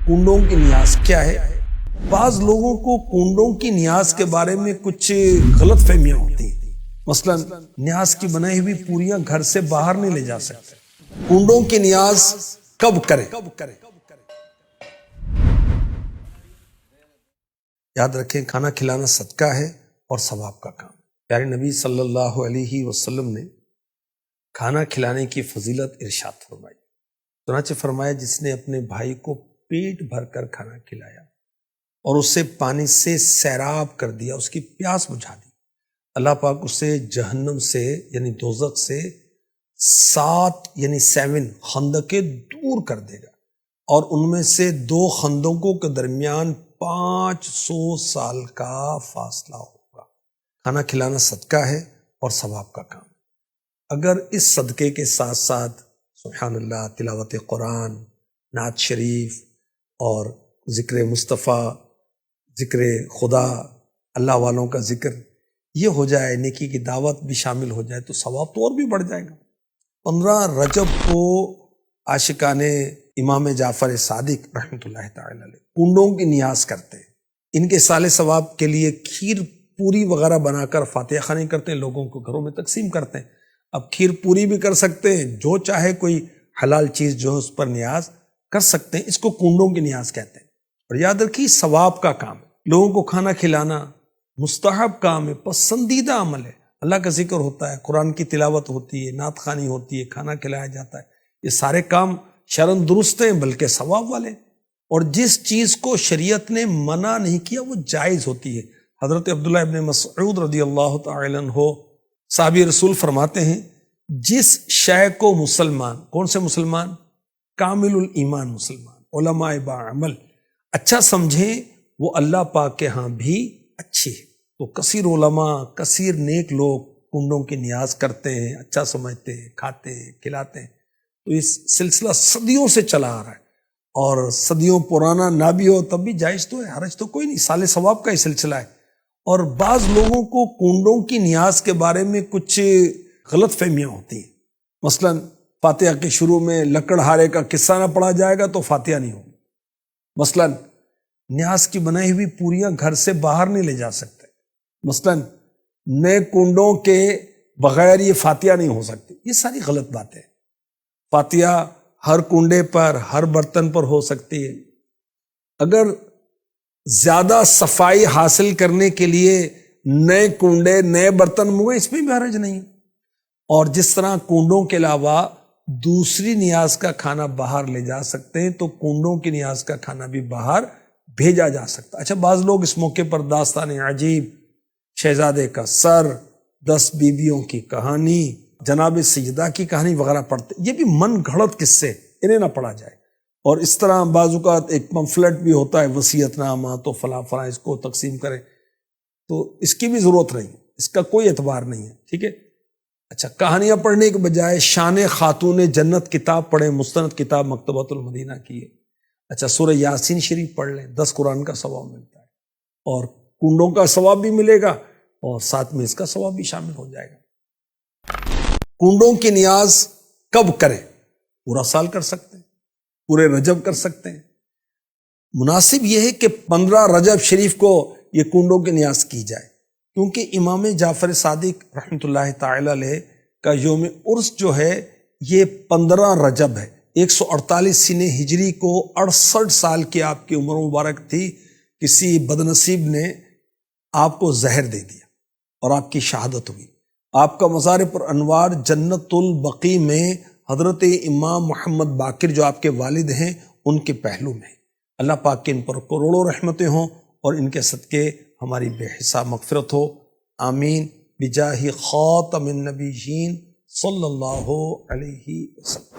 کنڈوں کی نیاز کیا ہے؟ بعض لوگوں کو کنڈوں کی نیاز کے بارے میں کچھ غلط فہمیاں ہوتی ہیں۔ مثلا نیاز کی بنائی ہوئی پوریاں گھر سے باہر نہیں لے جا سکتے۔ کنڈوں کی نیاز کب کریں؟ یاد رکھیں، کھانا کھلانا صدقہ ہے اور ثواب کا کام۔ پیارے نبی صلی اللہ علیہ وسلم نے کھانا کھلانے کی فضیلت ارشاد فرمائی۔ چنانچہ فرمایا، جس نے اپنے بھائی کو پیٹ بھر کر کھانا کھلایا اور اسے پانی سے سیراب کر دیا، اس کی پیاس بجھا دی، اللہ پاک اسے جہنم سے یعنی دوزخ سے 7 خندقیں دور کر دے گا، اور ان میں سے 2 خندقوں کے درمیان 500 سال کا فاصلہ ہوگا۔ کھانا کھلانا صدقہ ہے اور ثواب کا کام۔ اگر اس صدقے کے ساتھ ساتھ سبحان اللہ، تلاوت قرآن، نعت شریف اور ذکر مصطفیٰ، ذکر خدا، اللہ والوں کا ذکر یہ ہو جائے، نیکی کی دعوت بھی شامل ہو جائے، تو ثواب تو اور بھی بڑھ جائے گا۔ 15 رجب کو عاشقان امام جعفر صادق رحمۃ اللہ تعالی علیہ کنڈوں کی نیاز کرتے ہیں۔ ان کے سال ثواب کے لیے کھیر پوری وغیرہ بنا کر فاتحہ خوانی کرتے ہیں، لوگوں کو گھروں میں تقسیم کرتے ہیں۔ اب کھیر پوری بھی کر سکتے ہیں، جو چاہے کوئی حلال چیز جو ہے اس پر نیاز کر سکتے ہیں، اس کو کنڈوں کی نیاز کہتے ہیں۔ اور یاد رکھیے، ثواب کا کام ہے، لوگوں کو کھانا کھلانا مستحب کام ہے، پسندیدہ عمل ہے۔ اللہ کا ذکر ہوتا ہے، قرآن کی تلاوت ہوتی ہے، نعت خوانی ہوتی ہے، کھانا کھلایا جاتا ہے، یہ سارے کام شرعاً درست ہیں بلکہ ثواب والے۔ اور جس چیز کو شریعت نے منع نہیں کیا وہ جائز ہوتی ہے۔ حضرت عبداللہ ابن مسعود رضی اللہ تعالی عنہ صحابی رسول فرماتے ہیں، جس شے کو مسلمان، کون سے مسلمان؟ کامل الایمان مسلمان، علماء باعمل اچھا سمجھیں، وہ اللہ پاک کے ہاں بھی اچھی ہے۔ تو کثیر علماء، کثیر نیک لوگ کنڈوں کی نیاز کرتے ہیں، اچھا سمجھتے ہیں، کھاتے ہیں، کھلاتے ہیں۔ تو اس سلسلہ صدیوں سے چلا آ رہا ہے، اور صدیوں پرانا نہ بھی ہو تب بھی جائز تو ہے، حرج تو کوئی نہیں، سال ثواب کا ہی سلسلہ ہے۔ اور بعض لوگوں کو کنڈوں کی نیاز کے بارے میں کچھ غلط فہمیاں ہوتی ہیں۔ مثلا فاتحہ کے شروع میں لکڑ ہارے کا قصہ نہ پڑھا جائے گا تو فاتحہ نہیں ہوگی۔ مثلا نیاز کی بنائی ہوئی پوریاں گھر سے باہر نہیں لے جا سکتے۔ مثلا نئے کنڈوں کے بغیر یہ فاتحہ نہیں ہو سکتی۔ یہ ساری غلط باتیں۔ فاتحہ ہر کنڈے پر، ہر برتن پر ہو سکتی ہے۔ اگر زیادہ صفائی حاصل کرنے کے لیے نئے کنڈے، نئے برتن منگوائے، اس میں بھی حرج نہیں ہے۔ اور جس طرح کنڈوں کے علاوہ دوسری نیاز کا کھانا باہر لے جا سکتے ہیں، تو کنڈوں کی نیاز کا کھانا بھی باہر بھیجا جا سکتا ہے۔ اچھا، بعض لوگ اس موقع پر داستان عجیب، شہزادے کا سر، 10 بیویوں کی کہانی، جناب سیدہ کی کہانی وغیرہ پڑھتے، یہ بھی من گھڑت قصے، انہیں نہ پڑھا جائے۔ اور اس طرح بعض اوقات ایک پمفلٹ بھی ہوتا ہے، وصیت نامہ، تو فلاں فلاں اس کو تقسیم کریں، تو اس کی بھی ضرورت نہیں ہے، اس کا کوئی اعتبار نہیں ہے، ٹھیک ہے۔ اچھا، کہانیاں پڑھنے کے بجائے شان خاتون جنت کتاب پڑھیں، مستند کتاب مکتبۃ المدینہ کی ہے۔ اچھا، سورہ یاسین شریف پڑھ لیں، 10 قرآن کا ثواب ملتا ہے، اور کنڈوں کا ثواب بھی ملے گا، اور ساتھ میں اس کا ثواب بھی شامل ہو جائے گا۔ کنڈوں کی نیاز کب کریں؟ پورا سال کر سکتے ہیں، پورے رجب کر سکتے ہیں۔ مناسب یہ ہے کہ 15 رجب شریف کو یہ کنڈوں کی نیاز کی جائے، کیونکہ امام جعفر صادق رحمۃ اللہ تعالی علیہ کا یوم عرس جو ہے یہ 15 رجب ہے۔ 148 سنہ ہجری کو 68 سال کی آپ کی عمر مبارک تھی، کسی بدنصیب نے آپ کو زہر دے دیا اور آپ کی شہادت ہوئی۔ آپ کا مزار پر انوار جنت البقیع میں حضرت امام محمد باقر جو آپ کے والد ہیں ان کے پہلو میں۔ اللہ پاک کے ان پر کروڑوں رحمتیں ہوں، اور ان کے صدقے ہماری بے حساب مغفرت ہو، آمین، بجاہ خاتم النبیین صلی اللہ علیہ وسلم۔